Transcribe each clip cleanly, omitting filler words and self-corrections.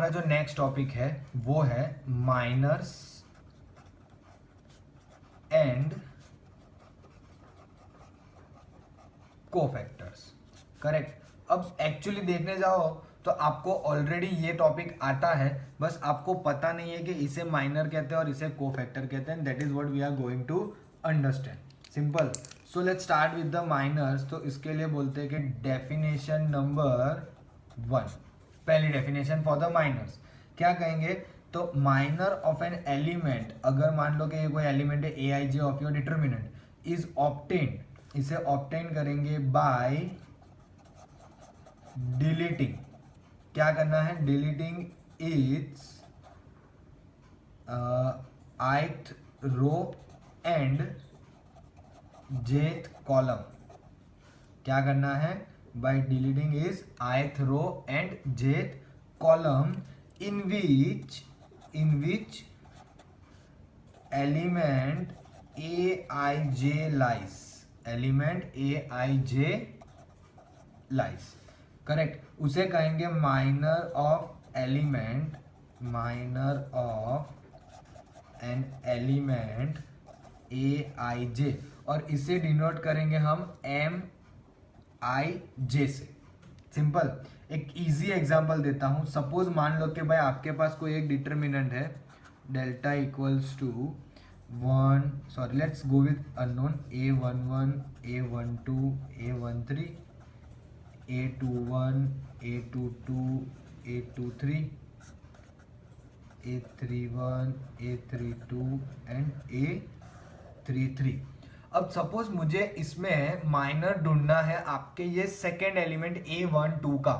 हमारा जो next topic है वो है माइनर्स एंड कोफैक्टर्स। करेक्ट। अब एक्चुअली देखने जाओ तो आपको ऑलरेडी ये टॉपिक आता है, बस आपको पता नहीं है कि इसे माइनर कहते हैं और इसे कोफैक्टर कहते हैं। That is what we are going to understand. Simple. So let's start with the minors. तो इसके लिए बोलते हैं कि डेफिनेशन नंबर 1, पहली डेफिनेशन फॉर द माइनर्स क्या कहेंगे? तो माइनर ऑफ एन एलिमेंट, अगर मान लो कि ये कोई एलिमेंट है a I j of your determinant, is obtain, इसे ऑब्टेन करेंगे बाय डिलीटिंग। क्या करना है? Deleting its ith row and jth column. क्या करना है? By deleting is ith row and jth column in which element aij lies, element aij lies। Correct. उसे कहेंगे minor of element, minor of an element ए आई जे, और इसे denote करेंगे हम M आई जे से। सिंपल। एक इजी एग्जांपल देता हूं। सपोज मान लो कि भाई आपके पास कोई एक डिटर्मिनेंट है, delta equals to 1, sorry let's go with unknown, a11 a12 a13 a21 a22 a23 a31 a32 and a33। अब सपोज मुझे इसमें माइनर ढूंढना है आपके ये सेकेंड एलिमेंट a12 का।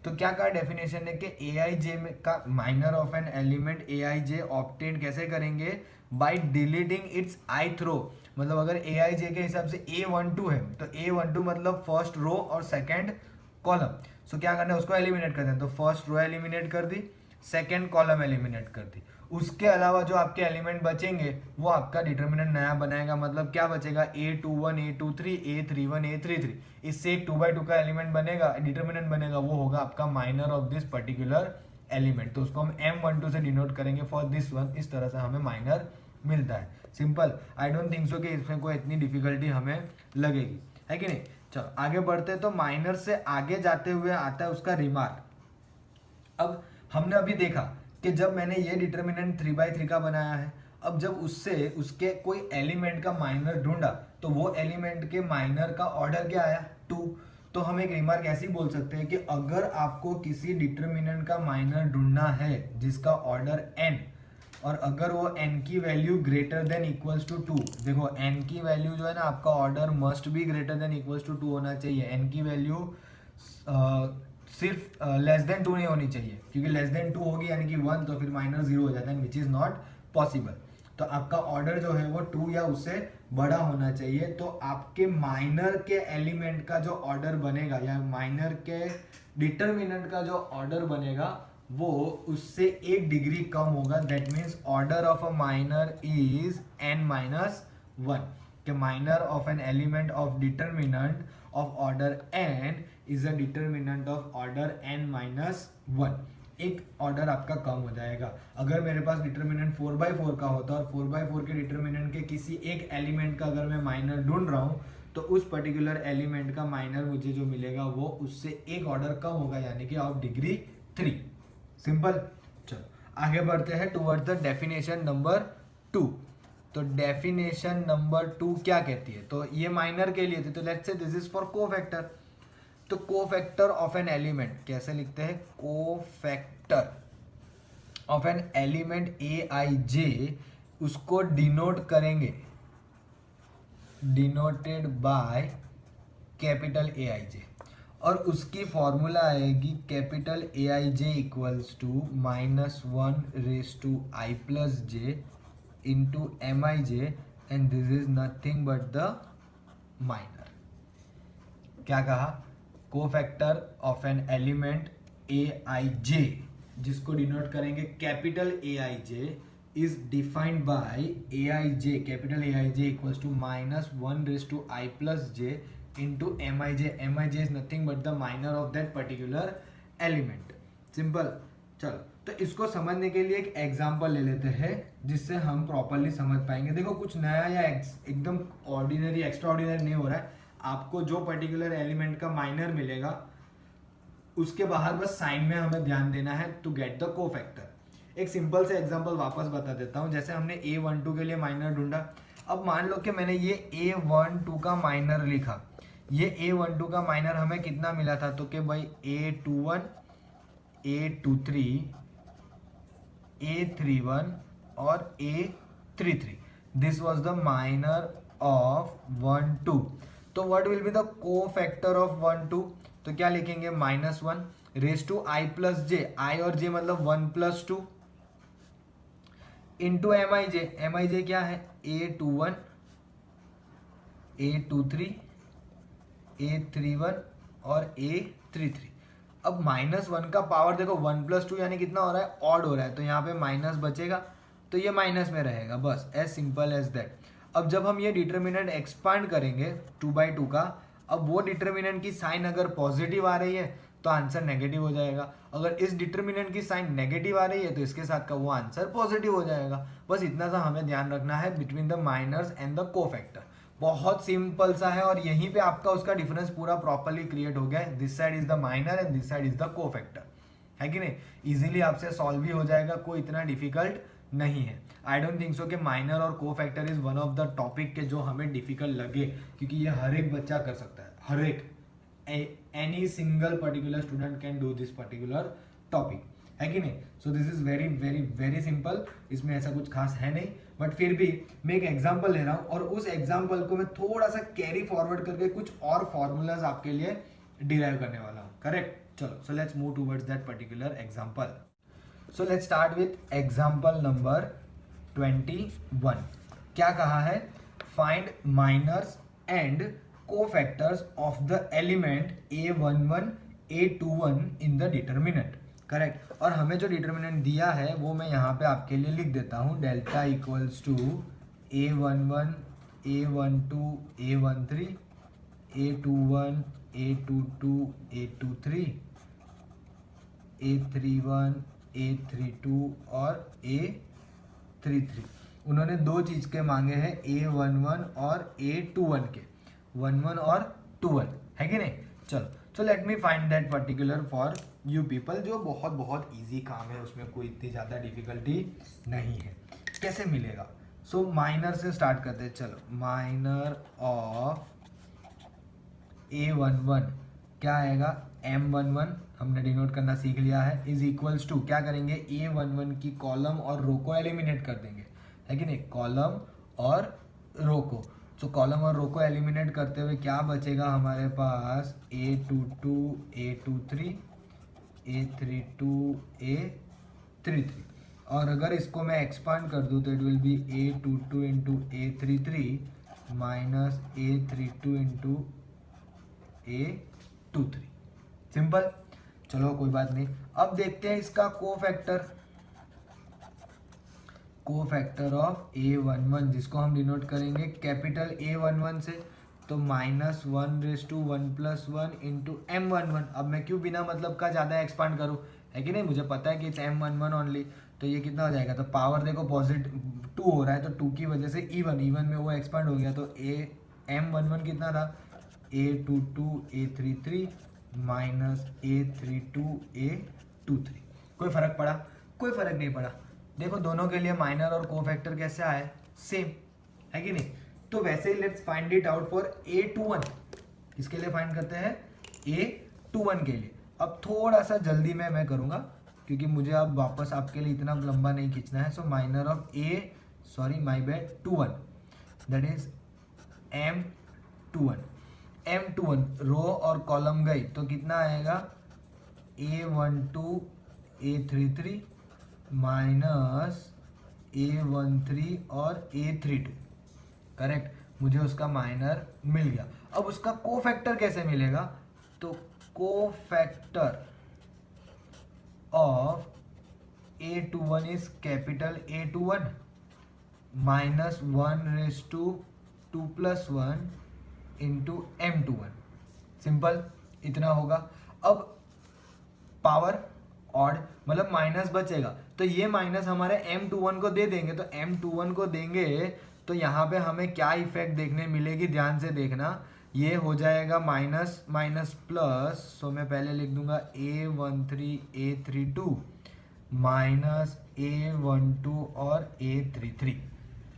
तो क्या कहा डेफिनेशन है कि ए आई जे का minor of an element A I J obtain कैसे करेंगे? बाय डिलीटिंग इट्स ith रो। मतलब अगर ए आई जे के हिसाब से a12 है तो a12 मतलब फर्स्ट रो और सेकेंड कॉलम। सो क्या करना है? उसको एलिमिनेट कर दें। तो फर्स्ट रो एलिमिनेट कर दी, सेकेंड कॉलम एलिमिनेट कर दी। उसके अलावा जो आपके एलिमेंट बचेंगे वो आपका डिटर्मिनेंट नया बनाएगा। मतलब क्या बचेगा? a21 a23 a31 a33। इससे एक 2x2 का एलिमेंट बनेगा, डिटर्मिनेंट बनेगा, वो होगा आपका minor of this particular element. तो उसको हम m12 से डिनोट करेंगे फॉर दिस वन। इस तरह से हमें माइनर मिलता है। Simple. I don't think so कि इसमें कोई इतनी डिफिकल्टी हमें लगेगी, है कि नहीं? चलो आगे बढ़ते हैं। तो माइनर से आगे जाते हुए आता है उसका रिमार्क। अब हमने अभी देखा कि जब मैंने ये डिटर्मिनेंट 3/3 का बनाया है, अब जब उससे उसके कोई एलिमेंट का माइनर ढूंढा तो वो एलिमेंट के माइनर का ऑर्डर क्या आया? 2। तो हम एक रिमार्क ऐसे ही बोल सकते हैं कि अगर आपको किसी डिटर्मिनेंट का माइनर ढूंढना है जिसका ऑर्डर n, और अगर वो n की value greater than equals to 2, देखो n की वैल्यू जो है ना आपका order must be greater than equals to 2 होना चाहिए। n की वैल्यू सिर्फ लेस देन 2 नहीं होनी चाहिए, क्योंकि लेस देन 2 होगी यानी कि 1, तो फिर माइनर 0 हो जाता है, विच इज नॉट पॉसिबल। तो आपका ऑर्डर जो है वो 2 या उससे बड़ा होना चाहिए। तो आपके माइनर के एलिमेंट का जो ऑर्डर बनेगा या माइनर के डिटर्मिनेंट का जो ऑर्डर बनेगा वो उससे 1 डिग्री कम होगा। That means order of a minor is n-1। कि minor of an element of determinant of order n is a determinant of order n-1। एक ऑर्डर आपका कम हो जाएगा। अगर मेरे पास डिटर्मिनेंट 4/4 का होता और 4/4 के डिटर्मिनेंट के किसी एक एलिमेंट का अगर मैं माइनर ढूंढ रहा हूं तो उस पर्टिकुलर एलिमेंट का माइनर मुझे जो मिलेगा वो उससे एक ऑर्डर कम होगा, यानी कि ऑफ डिग्री 3। सिंपल। चलो आगे बढ़ते हैं टुवर्ड्स द डेफिनेशन नंबर 2। तो डेफिनेशन नंबर 2 क्या कहती है? तो ये माइनर के लिए थी, तो let's say this is for cofactor. तो कोफैक्टर ऑफ एन एलिमेंट कैसे लिखते हैं? Cofactor of an element A I J, उसको डिनोट करेंगे, डिनोटेड बाय कैपिटल ए आई जे, और उसकी फॉर्मूला आएगी capital A I J equals to -1 raise to I plus J into mij, and this is nothing but the minor। क्या कहा? Cofactor of an element A I J, जिसको denote करेंगे capital A I J, is defined by A I J, capital A I J equals to -1 raise to I plus J into MIJ। MIJ is nothing but the minor of that particular element। Simple. चलो, तो इसको समझने के लिए एक example ले लेते हैं जिससे हम प्रॉपरली समझ पाएंगे। देखो कुछ नया या एकदम ऑर्डिनरी एक्स्ट्रा ऑर्डिनरी नहीं हो रहा है। आपको जो पर्टिकुलर एलिमेंट का माइनर मिलेगा उसके बाहर बस साइन में हमें ध्यान देना है टू गेट द कोफैक्टर। एक सिंपल से एग्जांपल वापस बता देता हूँ। जैसे हमने A12 के लिए माइनर ढूंढा। अब मान लो कि मैंने ये A12 का माइनर लिखा। ये A12 का माइनर हमें कितना मिला था, तो कि भाई A21, A23, A31 और A33। This was the minor of 1 2। तो what will be the cofactor of 1 2? तो क्या लिखेंगे, -1 रेज टू i प्लस जे। आई और जे मतलब 1 + 2 इंटू एम आई जे क्या है, A21, A23, A31 और A33। अब -1 का पावर देखो 1 + 2 यानी कितना हो रहा है, ऑड हो रहा है, तो यहाँ पे माइनस बचेगा तो ये माइनस में रहेगा, बस एज सिंपल एज दैट। अब जब हम ये डिटर्मिनेंट एक्सपांड करेंगे 2/2 का, अब वो डिटर्मिनेंट की साइन अगर पॉजिटिव आ रही है तो आंसर नेगेटिव हो जाएगा। अगर इस डिटर्मिनेंट की साइन नेगेटिव आ रही है तो इसके साथ का वो आंसर पॉजिटिव हो जाएगा। बस इतना सा हमें ध्यान रखना है between the minors and the cofactor. बहुत सिंपल सा है और यहीं पे आपका उसका डिफरेंस पूरा प्रॉपरली क्रिएट हो गया है। This side is the minor and this side is the cofactor, है कि नहीं। इजीली आपसे सॉल्व भी हो जाएगा, कोई इतना डिफिकल्ट नहीं है। आई डोंट थिंक सो कि माइनर और cofactor is one of the topic के जो हमें डिफिकल्ट लगे, क्योंकि ये हर एक बच्चा कर सकता है, हर एक any single particular student can do this particular topic, है कि नहीं। सो this is very very very simple, इसमें ऐसा कुछ खास है नहीं, बट फिर भी मैं एक एग्जांपल ले रहा हूँ और उस एग्जांपल को मैं थोड़ा सा कैरी फॉरवर्ड करके कुछ और फॉर्मूलाज आपके लिए डिराइव करने वाला हूँ, करेक्ट। चलो, so let's move towards that particular example. So let's start with example number 21। क्या कहा है, find minors and cofactors of the element A11 A21 in the determinant, correct. और हमें जो डिटर्मिनेंट दिया है वो मैं यहाँ पे आपके लिए लिख देता हूँ, delta equals to A11 A12 A13 A21 A22 A23 A31 A32 और A33। उन्होंने दो चीज के मांगे हैं, A11 और A21 के, 11 और 21, है कि नहीं। चलो, so let me find that particular for you people, जो बहुत बहुत इजी काम है, उसमें कोई इतनी ज़्यादा डिफिकल्टी नहीं है। कैसे मिलेगा, सो माइनर से स्टार्ट करते हैं। चलो, माइनर ऑफ A11 क्या आएगा, M11 हमने डिनोट करना सीख लिया है, इज इक्वल्स टू क्या करेंगे, A11 की कॉलम और रो को एलिमिनेट कर देंगे, है कि नहीं, कॉलम और रो को। सो कॉलम और रो को एलिमिनेट करते हुए क्या बचेगा हमारे पास, A22 A23 A32 A33। और अगर इसको मैं एक्सपांड कर दूँ तो it will B A22 into A33 minus A32 into A23। Simple, चलो कोई बात नहीं। अब देखते हैं इसका कोफैक्टर ऑफ A11, जिसको हम डिनोट करेंगे कैपिटल A11 से, तो -1/1 + 1 इंटू M11। अब मैं क्यों बिना मतलब का ज़्यादा एक्सपांड करूँ, है कि नहीं, मुझे पता है कि इट्स M11 ओनली, तो ये कितना हो जाएगा, तो पावर देखो पॉजिटिव 2 हो रहा है, तो 2 की वजह से इवन में वो एक्सपांड हो गया, तो M11 कितना था, A22 A33 minus A32 A23। कोई फर्क पड़ा, कोई फर्क नहीं पड़ा। देखो दोनों के लिए माइनर और कोफैक्टर कैसे आए, सेम, है कि नहीं। तो वैसे ही let's find it out for A21। किसके लिए फाइंड करते हैं, A21 के लिए। अब थोड़ा सा जल्दी में मैं करूंगा क्योंकि मुझे अब वापस आपके लिए इतना लंबा नहीं खींचना है। सो minor of M21 that is M21 रो और कॉलम गई तो कितना आएगा, A12 A33 माइनस A13 और A32, करेक्ट। मुझे उसका माइनर मिल गया। अब उसका कोफैक्टर कैसे मिलेगा, तो cofactor of A21 is capital A21 minus 1/2 + 1 into M21। Simple, इतना होगा। अब पावर ऑड मतलब माइनस बचेगा, तो ये माइनस हमारे M21 को दे देंगे, तो M21 को देंगे तो यहाँ पे हमें क्या इफेक्ट देखने मिलेगी, ध्यान से देखना, ये हो जाएगा माइनस माइनस प्लस, सो मैं पहले लिख दूंगा A13 A32 माइनस A12 और A33,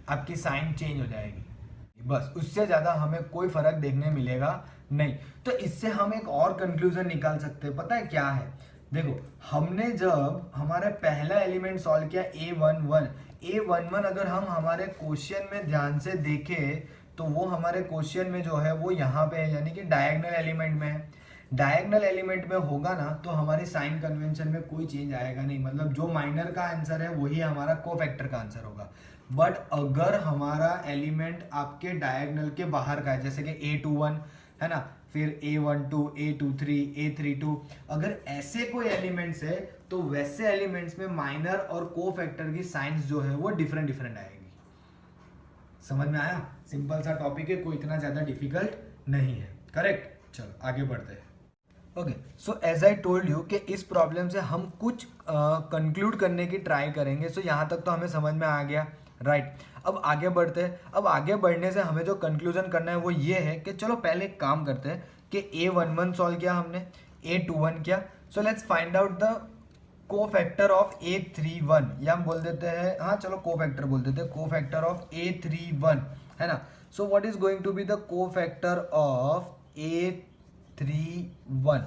आपकी साइन चेंज हो जाएगी, बस उससे ज़्यादा हमें कोई फर्क देखने मिलेगा नहीं। तो इससे हम एक और कंक्लूजन निकाल सकते हैं, पता है क्या है, देखो हमने जब हमारा पहला एलिमेंट सॉल्व किया A11 अगर हम हमारे क्वेश्चन में ध्यान से देखें तो वो हमारे क्वेश्चन में जो है वो यहाँ पे है, यानी कि डायगोनल एलिमेंट में है। डायगोनल एलिमेंट में होगा ना तो हमारी साइन कन्वेंशन में कोई चेंज आएगा नहीं, मतलब जो माइनर का आंसर है वही हमारा कोफैक्टर का आंसर होगा। बट अगर हमारा एलिमेंट आपके डायगोनल के बाहर का है, जैसे कि A21 है ना, फिर A12 A23 A32, अगर ऐसे कोई एलिमेंट्स है तो वैसे एलिमेंट्स में माइनर और कोफैक्टर की साइंस जो है वो डिफरेंट डिफरेंट आएगी। समझ में आया? सिंपल सा टॉपिक है, कोई इतना ज्यादा डिफिकल्ट नहीं है। करेक्ट, चलो आगे बढ़ते हैं। Okay, so as I told you कि इस प्रॉब्लम से हम कुछ कंक्लूड करने की ट्राई करेंगे। सो यहाँ तक तो हमें समझ में आ गया, राइट। अब आगे बढ़ते हैं। अब आगे बढ़ने से हमें जो कंक्लूजन करना है वो ये है कि चलो पहले एक काम करते हैं कि A11 सॉल्व किया हमने, A21 किया, so let's find out the cofactor of A31, या हम बोल देते हैं, हाँ चलो कोफैक्टर बोल देते हैं, कोफैक्टर ऑफ A31 है ना। So what is going to be the cofactor of A31?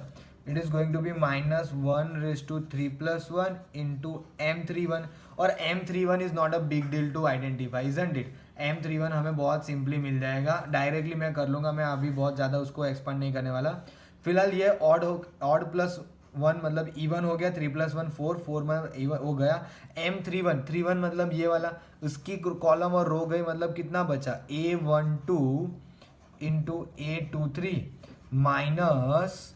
It is going to be -1/3+1 into M31, और M31 is not a big deal to identify, isn't it? M31 हमें बहुत simply मिल जाएगा, directly मैं कर लूंगा, मैं अभी बहुत ज़्यादा उसको एक्सपांड नहीं करने वाला। फिलहाल ये ऑड प्लस 1 मतलब इवन हो गया, 3 + 1 4 4 में इवन हो गया। M31 मतलब ये वाला, उसकी कॉलम और रो गई, मतलब कितना बचा, A12 into A23 minus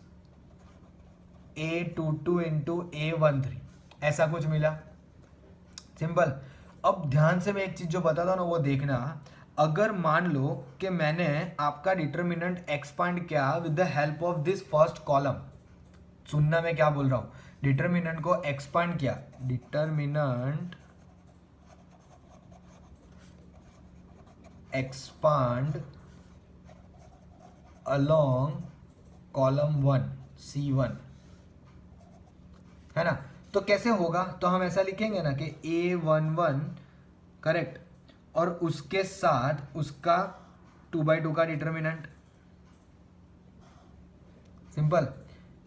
A22 into A13, ऐसा कुछ मिला। सिंपल। अब ध्यान से मैं एक चीज जो बताता हूँ ना वो देखना, अगर मान लो कि मैंने आपका डिटर्मिनेंट एक्सपांड किया with the help of this first column, सुनना मैं क्या बोल रहा हूं, डिटर्मिनेंट को एक्सपांड किया, determinant expand along column 1 C1 है ना, तो कैसे होगा, तो हम ऐसा लिखेंगे ना कि A11 करेक्ट, और उसके साथ उसका 2/2 का डिटर्मिनेंट, सिंपल।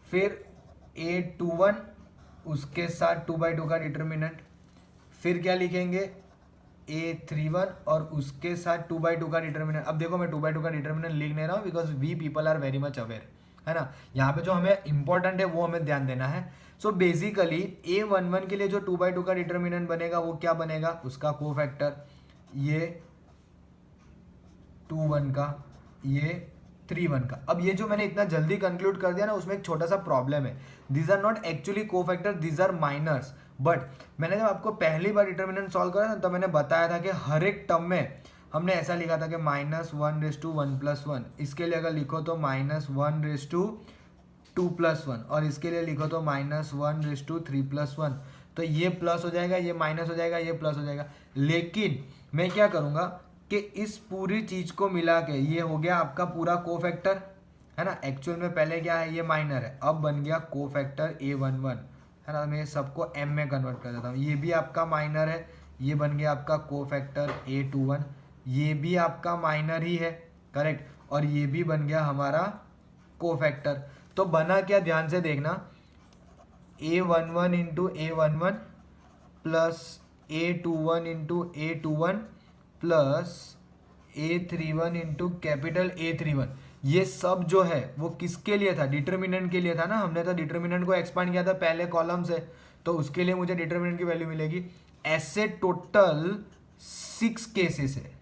फिर A21 उसके साथ 2/2 का डिटर्मिनेंट, फिर क्या लिखेंगे A31 और उसके साथ 2/2 का डिटर्मिनेंट। अब देखो मैं 2/2 का डिटर्मिनेंट लिख नहीं रहा हूँ because we people are very much aware, है ना। यहाँ पे जो हमें इंपॉर्टेंट है वो हमें ध्यान देना है। सो बेसिकली A11 के लिए जो 2/2 का डिटर्मिनेंट बनेगा वो क्या बनेगा, उसका कोफैक्टर, ये 21 का, ये 31 का। अब ये जो मैंने इतना जल्दी कंक्लूड कर दिया ना, उसमें एक छोटा सा प्रॉब्लम है, these are not actually cofactor, these are minors. But मैंने जब आपको पहली बार डिटर्मिनेंट सॉल्व करा ना, तो मैंने बताया था कि हर एक टर्म में हमने ऐसा लिखा था कि -1/1+1, इसके लिए अगर लिखो तो -1/2+1, और इसके लिए लिखो तो -1/3+1, तो ये प्लस हो जाएगा, ये माइनस हो जाएगा, ये प्लस हो जाएगा। लेकिन मैं क्या करूँगा कि इस पूरी चीज को मिला के ये हो गया आपका पूरा कोफैक्टर, है ना। एक्चुअल में पहले क्या है, ये माइनर है, अब बन गया कोफैक्टर A11, है ना। मैं सबको M में कन्वर्ट कर देता हूँ, ये भी आपका माइनर है, ये बन गया आपका कोफैक्टर A21, ये भी आपका माइनर ही है, करेक्ट, और ये भी बन गया हमारा कोफैक्टर। तो बना क्या, ध्यान से देखना, A11 into A11 plus A21 into A21 plus A31 into capital A31, ये सब जो है वो किसके लिए था, डिटर्मिनेंट के लिए था ना। हमने तो डिटर्मिनेंट को एक्सपांड किया था पहले कॉलम से, तो उसके लिए मुझे डिटर्मिनेंट की वैल्यू मिलेगी। ऐसे टोटल 6 केसेस है।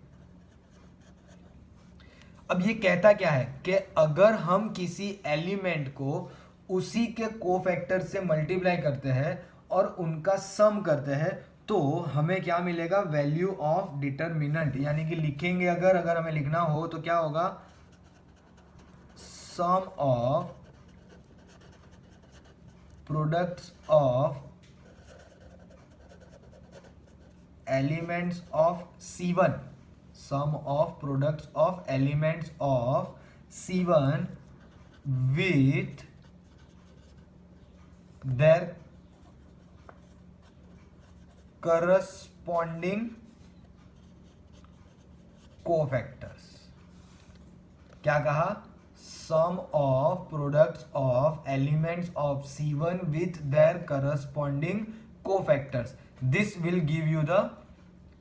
अब ये कहता क्या है कि अगर हम किसी एलिमेंट को उसी के कोफैक्टर से मल्टीप्लाई करते हैं और उनका सम करते हैं तो हमें क्या मिलेगा, वैल्यू ऑफ डिटर्मिनेंट, यानी कि लिखेंगे अगर हमें लिखना हो तो क्या होगा, sum of products of elements of C1, sum of products of elements of C1 with their corresponding cofactors. क्या कहा? Sum of products of elements of C1 with their corresponding cofactors, this will give you the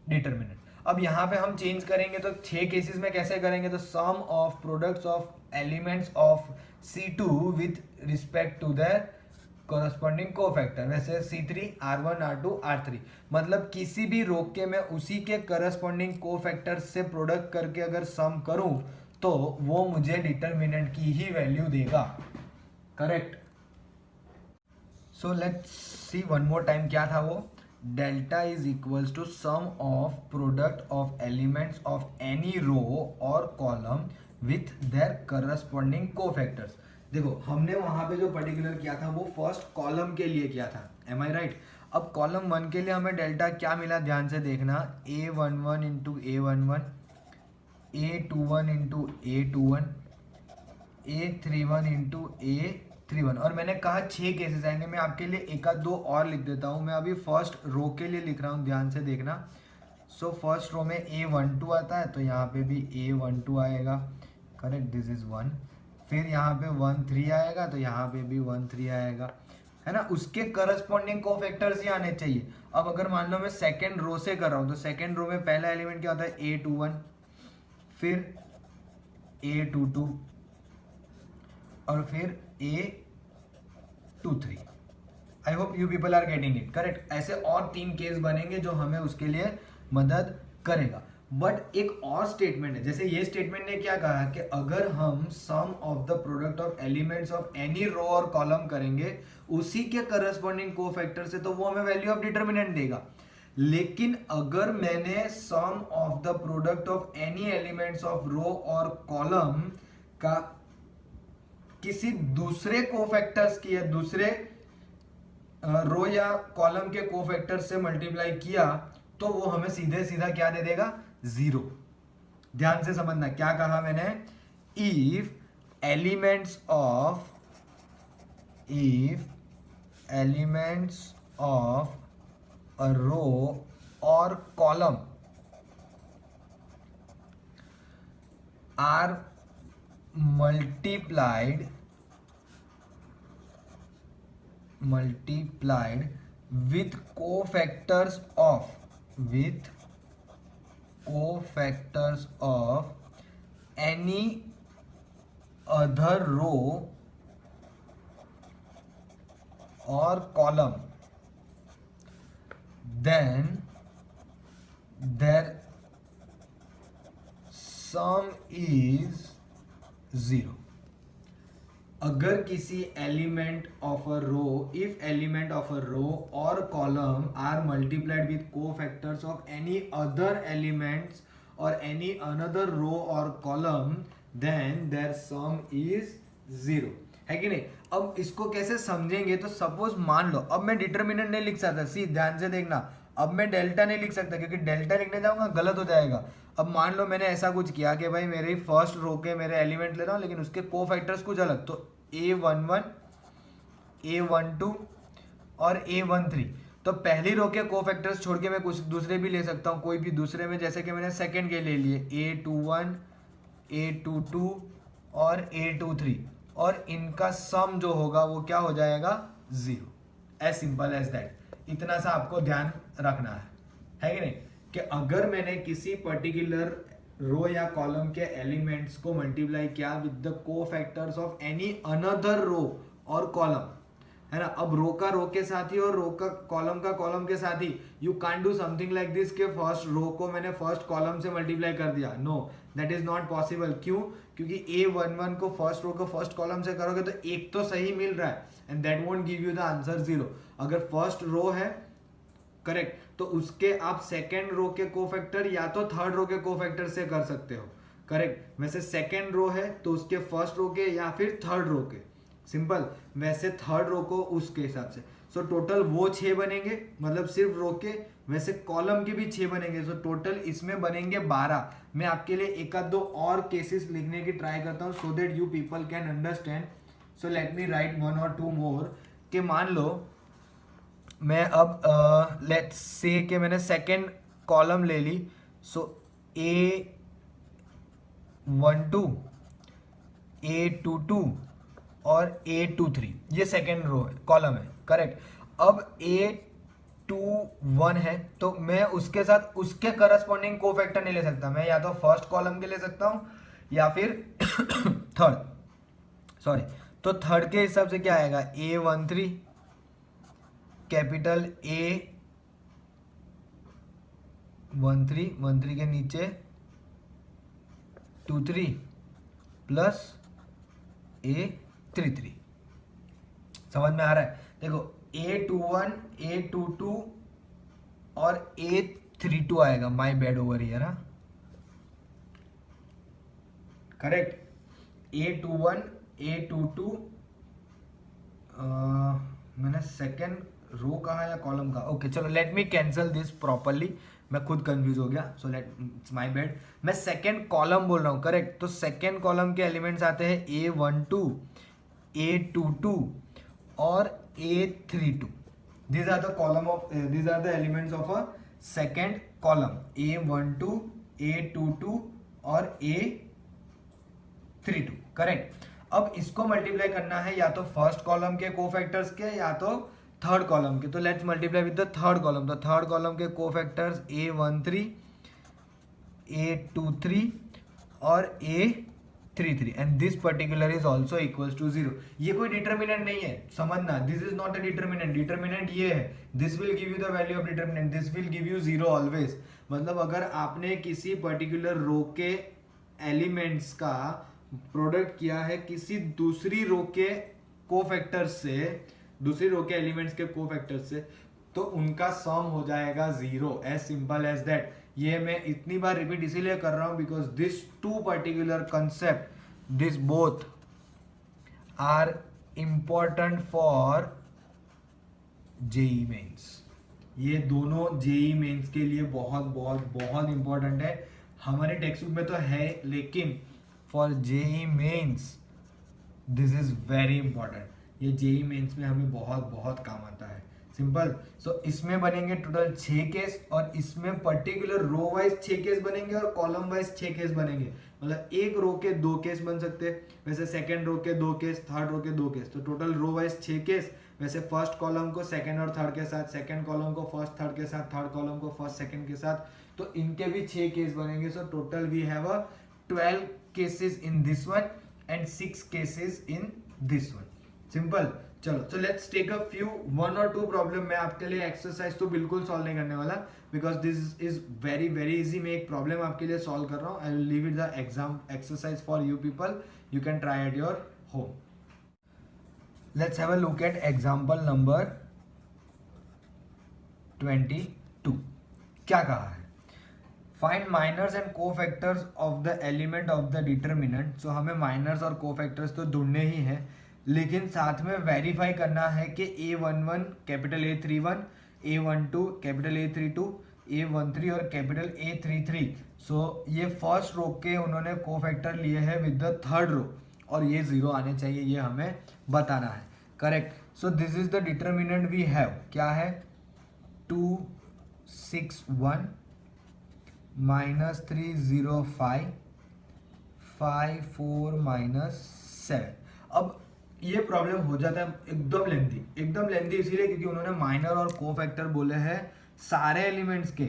determinant. अब यहां पे हम change करेंगे तो 6 cases में कैसे करेंगे? तो sum of products of elements of C2 with respect to their corresponding cofactor, वैसे C3, R1, R2, R3, मतलब किसी भी रो के मैं उसी के करस्पॉन्डिंग कोफैक्टर से प्रोडक्ट करके अगर सम करूं तो वो मुझे डिटरमिनेंट की ही वैल्यू देगा। Correct. So let's see one more time, क्या था वो? Delta is equals to sum of product of elements of any row और column with their corresponding cofactors. देखो हमने वहां पे जो पर्टिकुलर किया था वो फर्स्ट कॉलम के लिए किया था, एम आई राइट? अब कॉलम 1 के लिए हमें डेल्टा क्या मिला, ध्यान से देखना, A11 into A11, A21 into A21, A31 into A31। और मैंने कहा 6 केसेस आएंगे, मैं आपके लिए एक आध दो और लिख देता हूँ। मैं अभी फर्स्ट रो के लिए लिख रहा हूँ, ध्यान से देखना। सो फर्स्ट रो में A12 आता है तो यहाँ पे भी A12 आएगा। Correct, this is 1। फिर यहाँ पे 13 आएगा तो यहाँ पे भी 13 आएगा, है ना? उसके करस्पॉन्डिंग कोफैक्टर्स ही आने चाहिए। अब अगर मान लो मैं सेकेंड रो से कर रहा हूँ तो सेकेंड रो में पहला एलिमेंट क्या होता है? A21, फिर A22 और फिर A23। I hope you people are getting it. Correct. ऐसे और 3 केस बनेंगे जो हमें उसके लिए मदद करेगा। बट एक और स्टेटमेंट है, जैसे ये स्टेटमेंट ने क्या कहा कि अगर हम sum of the product of elements of any row और कॉलम करेंगे उसी के करस्पॉन्डिंग कोफैक्टर से तो वो हमें वैल्यू ऑफ डिटरमिनेंट देगा। लेकिन अगर मैंने sum of the product of any elements of row और कॉलम का किसी दूसरे कोफैक्टर्स की या दूसरे रो या कॉलम के कोफैक्टर से मल्टीप्लाई किया तो वो हमें सीधे सीधा क्या दे देगा? 0। ध्यान से समझना क्या कहा मैंने? If elements of a row और column are multiplied with cofactors of any other row or column, then their sum is 0। अगर किसी element of a row, if element of a row और column are multiplied with cofactors of any other elements और any another row और column, then their sum is 0, है कि नहीं? अब इसको कैसे समझेंगे? तो सपोज मान लो अब मैं डिटरमिनेंट नहीं लिख सकता, सी ध्यान से देखना, अब मैं डेल्टा नहीं लिख सकता क्योंकि डेल्टा लिखने जाऊंगा गलत हो जाएगा। अब मान लो मैंने ऐसा कुछ किया कि भाई मेरे फर्स्ट रो के मेरे एलिमेंट ले रहा हूँ लेकिन उसके कोफैक्टर्स कुछ अलग, तो A11, A12 और A13, तो पहली रो के कोफैक्टर्स छोड़ के मैं कुछ दूसरे भी ले सकता हूँ, कोई भी दूसरे में, जैसे कि मैंने सेकंड के ले लिए A21, A22 और A23, और इनका सम जो होगा वो क्या हो जाएगा? 0। As simple as that. इतना सा आपको ध्यान रखना है कि नहीं? कि अगर मैंने किसी पर्टिकुलर रो या कॉलम के एलिमेंट्स को मल्टीप्लाई किया with the cofactors of any another row और कॉलम, है ना? अब रो का रो के साथ ही और रो का कॉलम के साथ ही, you can't do something like this के फर्स्ट रो को मैंने फर्स्ट कॉलम से मल्टीप्लाई कर दिया। No, that is not possible. क्यों? क्योंकि A11 को फर्स्ट रो को फर्स्ट कॉलम से करोगे तो एक तो सही मिल रहा है and that won't give you the answer 0। अगर फर्स्ट रो है, करेक्ट, तो उसके आप सेकेंड रो के कोफैक्टर या तो थर्ड रो के कोफैक्टर से कर सकते हो। करेक्ट। वैसे सेकेंड रो है तो उसके फर्स्ट रो के या फिर थर्ड रो के, सिंपल। वैसे थर्ड रो को उसके हिसाब से, सो टोटल वो 6 बनेंगे, मतलब सिर्फ रो के। वैसे कॉलम के भी 6 बनेंगे, सो टोटल इसमें बनेंगे 12। मैं आपके लिए एक आध दो और केसेस लिखने की ट्राई करता हूँ so that you people can understand. So let me right 1 और 2 मोर। कि मान लो मैं अब लेट्स से कि मैंने सेकेंड कॉलम ले ली, सो A12, A22 और A23, ये सेकेंड रो है, कॉलम है, करेक्ट। अब A21 है, तो मैं उसके साथ उसके करस्पॉन्डिंग कोफैक्टर नहीं ले सकता, मैं या तो फर्स्ट कॉलम के ले सकता हूं या फिर थर्ड, सॉरी। तो थर्ड के हिसाब से क्या आएगा, A13, कैपिटल A13 के नीचे 23 प्लस A33। समझ में आ रहा है? देखो A21, A22 और A32 आएगा, माई बैड ओवर हियर, हाँ करेक्ट। A21, A22, मैंने सेकेंड रो कहा या कॉलम कहा, ओके चलो let me cancel this properly, मैं खुद कंफ्यूज हो गया, so let it's my bad. मैं सेकेंड कॉलम बोल रहा हूँ, करेक्ट। तो सेकेंड कॉलम के एलिमेंट्स आते हैं A12, A22 और A32। these are the column of these are the elements of a second column, A12, A22 और A32, करेक्ट। अब इसको मल्टीप्लाई करना है या तो फर्स्ट कॉलम के कोफैक्टर्स के या तो थर्ड कॉलम के, तो let's multiply with the third column. तो थर्ड कॉलम के कोफैक्टर्स A13, A23 और A33 and this particular is also equals to 0। ये कोई डिटर्मिनेंट नहीं है, समझना, this is not a determinant. Determinant ये है, this will give you the value of determinant, this will give you 0 always. मतलब अगर आपने किसी पर्टिकुलर रो के एलिमेंट्स का प्रोडक्ट किया है किसी दूसरी रो के कोफैक्टर से, दूसरी रो के एलिमेंट्स के कोफैक्टर से, तो उनका सम हो जाएगा 0, एज सिंपल एज दैट। ये मैं इतनी बार रिपीट इसीलिए कर रहा हूं because this two particular concept, this both are important for JEE Mains. ये दोनों जेई मेंस के लिए बहुत बहुत बहुत इंपॉर्टेंट है। हमारे टेक्स्ट बुक में तो है, लेकिन for JEE Mains this is very important. ये जेई मेंस में हमें बहुत बहुत काम आता है, सिंपल। सो इसमें बनेंगे टोटल 6 केस, और इसमें पर्टिकुलर रो वाइज 6 केस बनेंगे और कॉलम वाइज 6 केस बनेंगे। मतलब एक रो के 2 केस बन सकते हैं, वैसे सेकेंड रो के 2 केस, थर्ड रो के 2 केस, तो टोटल रो वाइज 6 केस। वैसे फर्स्ट कॉलम को सेकेंड और थर्ड के साथ, सेकेंड कॉलम को फर्स्ट थर्ड के साथ, थर्ड कॉलम को फर्स्ट सेकेंड के साथ, तो इनके भी 6 केस बनेंगे। So total we have a 12 cases in this one and 6 cases in this one, simple। चलो, so let's take a few 1 or 2 problem. मैं आपके लिए एक्सरसाइज तो बिल्कुल सॉल्व नहीं करने वाला because this is very very easy. मैं एक प्रॉब्लम आपके लिए सॉल्व कर रहा हूँ, I will leave it the exam exercise for you people, you can try at your home. Let's have a look at example number 22। क्या कहा है, find minors and cofactors of the element of the determinant. So हमें minors और cofactors तो ढूंढने ही हैं, लेकिन साथ में वेरीफाई करना है कि A11 capital A31, A12 capital A32, A13 और कैपिटल A33। सो ये फर्स्ट रो के उन्होंने कोफैक्टर लिए हैं विद द थर्ड रो, और ये 0 आने चाहिए, ये हमें बताना है, correct. So this is the determinant we have, क्या है, 2, 6, 1 -305 5 4 -7। अब ये प्रॉब्लम हो जाता है एकदम लेंथी, एकदम लेंथी इसीलिए क्योंकि उन्होंने माइनर और कोफैक्टर बोले हैं सारे एलिमेंट्स के,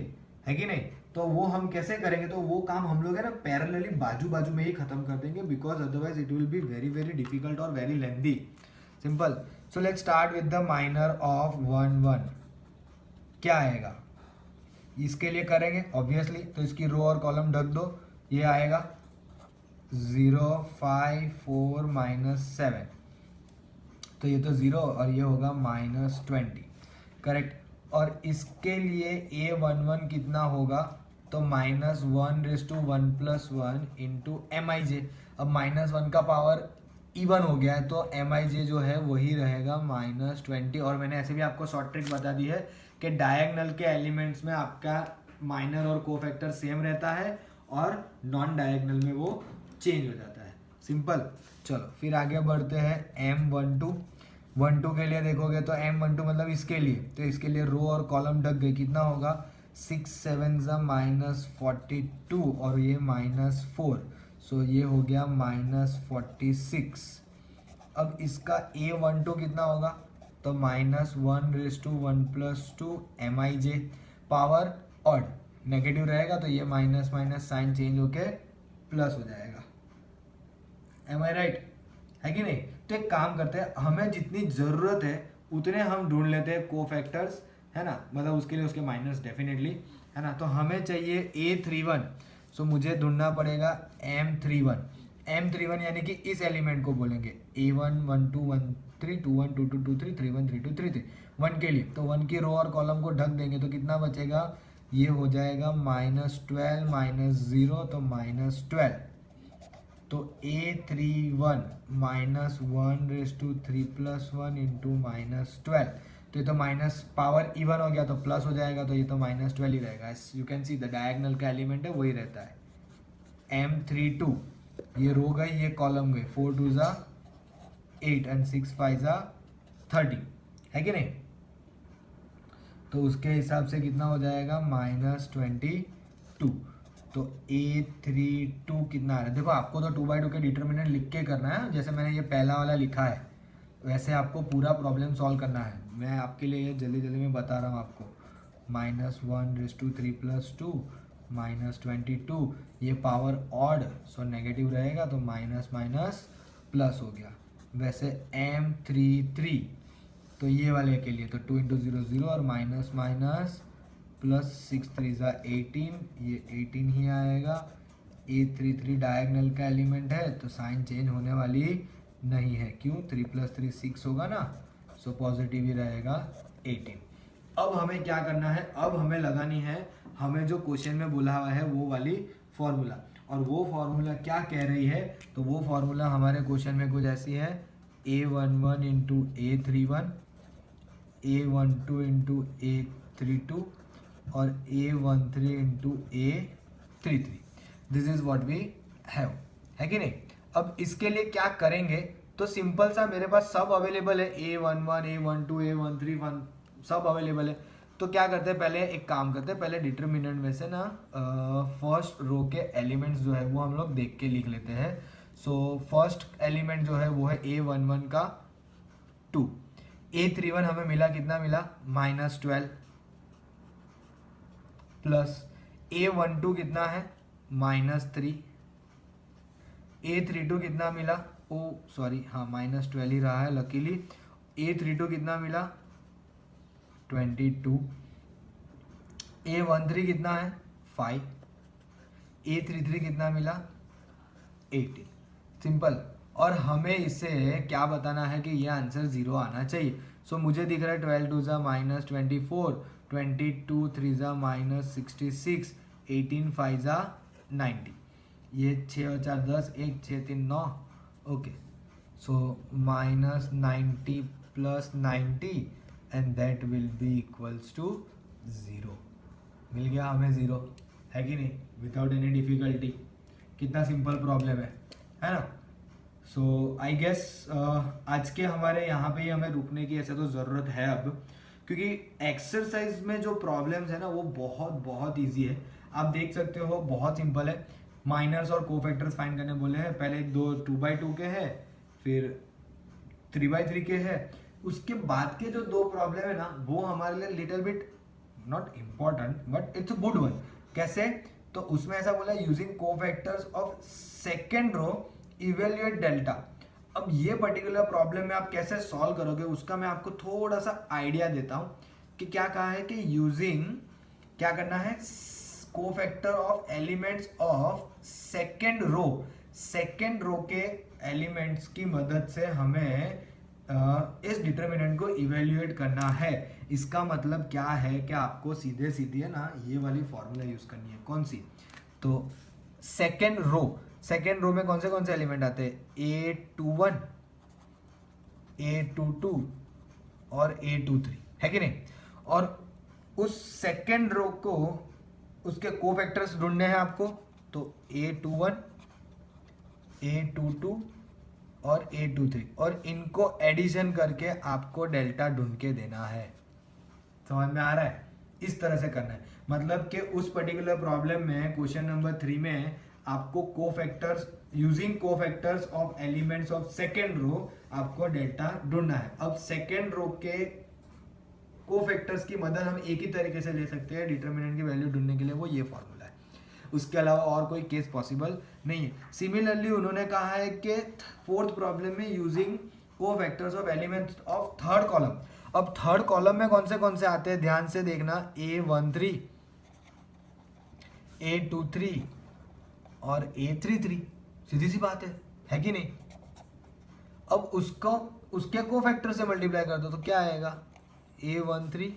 है कि नहीं। तो वो हम कैसे करेंगे, तो वो काम हम लोग है ना पैरेलली बाजू बाजू में ही खत्म कर देंगे, because otherwise it will be very very difficult और very lengthy, simple. So let's start with the minor of 1 1। क्या आएगा, इसके लिए करेंगे ऑब्वियसली, तो इसकी रो और कॉलम ढक दो, ये आएगा 0 5 4 -7, तो ये तो 0 और ये होगा -20, करेक्ट। और इसके लिए A11 कितना होगा, तो -1 raised to 1 + 1 into Mij। अब -1 का पावर इवन हो गया है, तो एम आई जे जो है वही रहेगा -20। और मैंने ऐसे भी आपको शॉर्ट ट्रिक बता दी है कि डायगनल के एलिमेंट्स में आपका माइनर और कोफैक्टर सेम रहता है और नॉन डायगनल में वो चेंज हो जाता है। सिंपल। चलो फिर आगे बढ़ते हैं M12 के लिए देखोगे तो M12 मतलब इसके लिए, तो इसके लिए रो और कॉलम ढक गए, कितना होगा 6 7 -42 और ये -4, सो ये हो गया -46। अब इसका A12 कितना होगा, तो -1/1 + 2 MIJ, पावर ऑड, नेगेटिव रहेगा तो ये माइनस माइनस साइन चेंज होके प्लस हो जाएगा। एम आई राइट, है कि नहीं? तो एक काम करते हैं, हमें जितनी ज़रूरत है उतने हम ढूंढ लेते हैं कोफैक्टर्स, है ना, मतलब उसके लिए उसके माइनस डेफिनेटली, है ना। तो हमें चाहिए A31, सो मुझे ढूंढना पड़ेगा M31 यानी कि इस एलिमेंट को बोलेंगे A1 1 2 1 3 2 1 2 2 2 3 3 1 3 2 3 3 1 के लिए, तो 1 की रो और कॉलम को ढक देंगे तो कितना बचेगा, ये हो जाएगा -12 -0 तो -12। तो A31 -1/3 + 1 × -12, तो ये तो माइनस पावर इवन हो गया तो प्लस हो जाएगा, तो ये तो -12 ही रहेगा। You can see the diagonal का एलिमेंट है वही रहता है। M32 ये रो गई, ये कॉलम गई, 4 2 8 and 6 5 30, है कि नहीं? तो उसके हिसाब से कितना हो जाएगा -22। तो A32 कितना आ रहा है, देखो आपको तो 2/2 के डिटर्मिनेंट लिख के करना है, जैसे मैंने ये पहला वाला लिखा है वैसे आपको पूरा प्रॉब्लम सॉल्व करना है। मैं आपके लिए ये जल्दी जल्दी में बता रहा हूँ आपको। -1/3 + 2 -22, ये पावर ऑड, सो नेगेटिव रहेगा तो माइनस माइनस प्लस हो गया। वैसे M33 तो ये वाले के लिए तो 2 × 0 0 और माइनस माइनस प्लस 6 3 18, ये 18 ही आएगा। A33 डायगनल का एलिमेंट है तो साइन चेंज होने वाली नहीं है, क्यों, 3 + 3 6 होगा ना, सो पॉजिटिव ही रहेगा 18। अब हमें क्या करना है, अब हमें लगानी है, हमें जो क्वेश्चन में बोला हुआ है वो वाली फॉर्मूला, और वो फॉर्मूला क्या कह रही है, तो वो फॉर्मूला हमारे क्वेश्चन में कुछ ऐसी है, A11 × A31, A12 × A32 और A13 × A33। This is what we have, है कि नहीं? अब इसके लिए क्या करेंगे, तो सिंपल सा मेरे पास सब अवेलेबल है, A11 A12 A13 सब अवेलेबल है। तो क्या करते हैं, पहले एक काम करते हैं, पहले डिटरमिनेंट में से ना फर्स्ट रो के एलिमेंट्स जो है वो हम लोग देख के लिख लेते हैं। सो फर्स्ट एलिमेंट जो है वो है A11 का 2, A31 हमें मिला, कितना मिला, -12, प्लस A12 कितना है, -3, A32 कितना मिला, ओ सॉरी हाँ -12 ही रहा है लकीली। A32 कितना मिला, 22, A13 कितना है, 5, A33 कितना मिला, 18। सिंपल। और हमें इसे क्या बताना है कि ये आंसर 0 आना चाहिए। सो मुझे दिख रहा है 12 2 -24, 22 3 -66, 18 5 90, ये 6 और 4 10, 1 6 3 9, okay. So -90 + 90 and that will be equals to 0। मिल गया हमें 0, है कि नहीं, विदाउट एनी डिफिकल्टी। कितना सिंपल प्रॉब्लम है ना। सो आई गेस आज के हमारे यहाँ पे ही हमें रुकने की ऐसे तो ज़रूरत है अब, क्योंकि एक्सरसाइज में जो प्रॉब्लम्स है ना वो बहुत बहुत इजी है। आप देख सकते हो बहुत सिंपल है। माइनर्स और कोफैक्टर्स फाइंड करने बोले हैं, पहले दो 2/2 के हैं, फिर 3/3 के हैं। उसके बाद के जो दो प्रॉब्लम है ना वो हमारे लिए little bit not important but it's a good one. कैसे, तो उसमें ऐसा बोला using cofactors of second row evaluate delta. अब ये पर्टिकुलर प्रॉब्लम में आप कैसे सॉल्व करोगे उसका मैं आपको थोड़ा सा आइडिया देता हूं कि क्या कहा है कि यूजिंग क्या करना है, cofactor of elements of second row के एलिमेंट्स की मदद से हमें इस डिटरमिनेंट को इवेल्युएट करना है। इसका मतलब क्या है कि आपको सीधे सीधे ना ये वाली फॉर्मूला यूज करनी है। कौन सी, तो सेकेंड रो सेकेंड रो में कौन से एलिमेंट आते हैं, A21, A22 और A23, है कि नहीं। और उस सेकेंड रो को उसके कोफैक्टर्स ढूंढने हैं आपको, तो A21, A22 और A23, और इनको एडिशन करके आपको डेल्टा ढूंढ के देना है। समझ में आ रहा है, इस तरह से करना है। मतलब कि उस पर्टिकुलर प्रॉब्लम में क्वेश्चन नंबर 3 में आपको cofactors using cofactors of elements of second row आपको डेल्टा ढूंढना है। अब सेकेंड रो के कोफैक्टर्स की मदद हम एक ही तरीके से ले सकते हैं डिटर्मिनेंट की वैल्यू ढूंढने के लिए, वो ये फॉर्मूला है, उसके अलावा और कोई केस पॉसिबल नहीं है। सिमिलरली उन्होंने कहा है कि फोर्थ प्रॉब्लम में using cofactors of elements of third column. अब थर्ड कॉलम में कौन से आते हैं, ध्यान से देखना, A13, A23 और A33, सीधी सी बात है कि नहीं। अब उसको उसके कोफैक्टर से मल्टीप्लाई कर दो तो क्या आएगा, A13,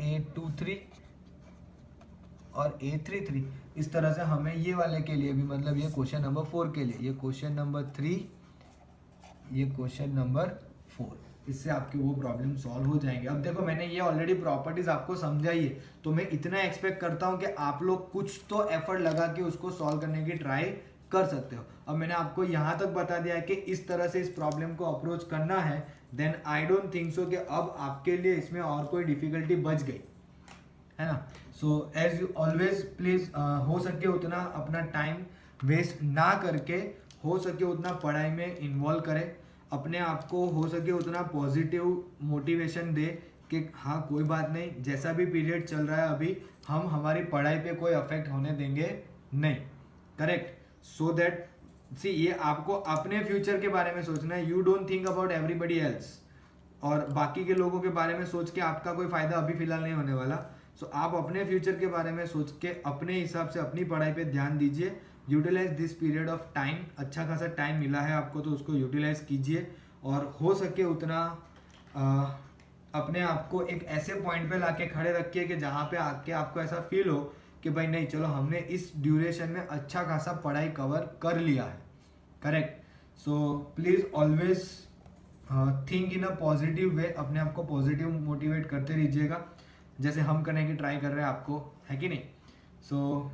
A23 और A33। इस तरह से हमें ये वाले के लिए भी, मतलब ये क्वेश्चन नंबर 4 के लिए, ये क्वेश्चन नंबर 3, ये क्वेश्चन नंबर 4, इससे आपकी वो प्रॉब्लम सॉल्व हो जाएंगे। अब देखो मैंने ये ऑलरेडी प्रॉपर्टीज आपको समझाई है, तो मैं इतना एक्सपेक्ट करता हूँ कि आप लोग कुछ तो एफर्ट लगा के उसको सॉल्व करने की ट्राई कर सकते हो। अब मैंने आपको यहाँ तक बता दिया है कि इस तरह से इस प्रॉब्लम को अप्रोच करना है, then I don't think so कि अब आपके लिए इसमें और कोई डिफिकल्टी बच गई है ना। So as you always please हो सके उतना अपना टाइम वेस्ट ना करके हो सके उतना पढ़ाई में इन्वॉल्व करें, अपने आप को हो सके उतना पॉजिटिव मोटिवेशन दे कि हाँ कोई बात नहीं, जैसा भी पीरियड चल रहा है अभी हम हमारी पढ़ाई पे कोई अफेक्ट होने देंगे नहीं, करेक्ट। सो दैट सी ये आपको अपने फ्यूचर के बारे में सोचना है, you don't think about everybody else, और बाकी के लोगों के बारे में सोच के आपका कोई फायदा अभी फिलहाल नहीं होने वाला। सो आप अपने फ्यूचर के बारे में सोच के अपने हिसाब से अपनी पढ़ाई पे ध्यान दीजिए, utilize this period of time, अच्छा खासा टाइम मिला है आपको तो उसको यूटिलाइज कीजिए, और हो सके उतना अपने आप को एक ऐसे पॉइंट पे लाके खड़े रखिए कि जहाँ पे आके आपको ऐसा फील हो कि भाई नहीं चलो हमने इस ड्यूरेशन में अच्छा खासा पढ़ाई कवर कर लिया है, correct. So please always think in a positive way, अपने आप को पॉजिटिव मोटिवेट करते रहिएगा जैसे हम करने की ट्राई कर रहे हैं आपको, है कि नहीं। So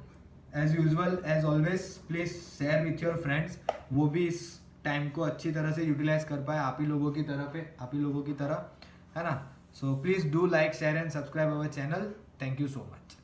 as usual as always please share with your friends, वो भी इस टाइम को अच्छी तरह से यूटिलाइज कर पाए आप ही लोगों की तरह, है ना। So please do like share and subscribe our channel, thank you so much.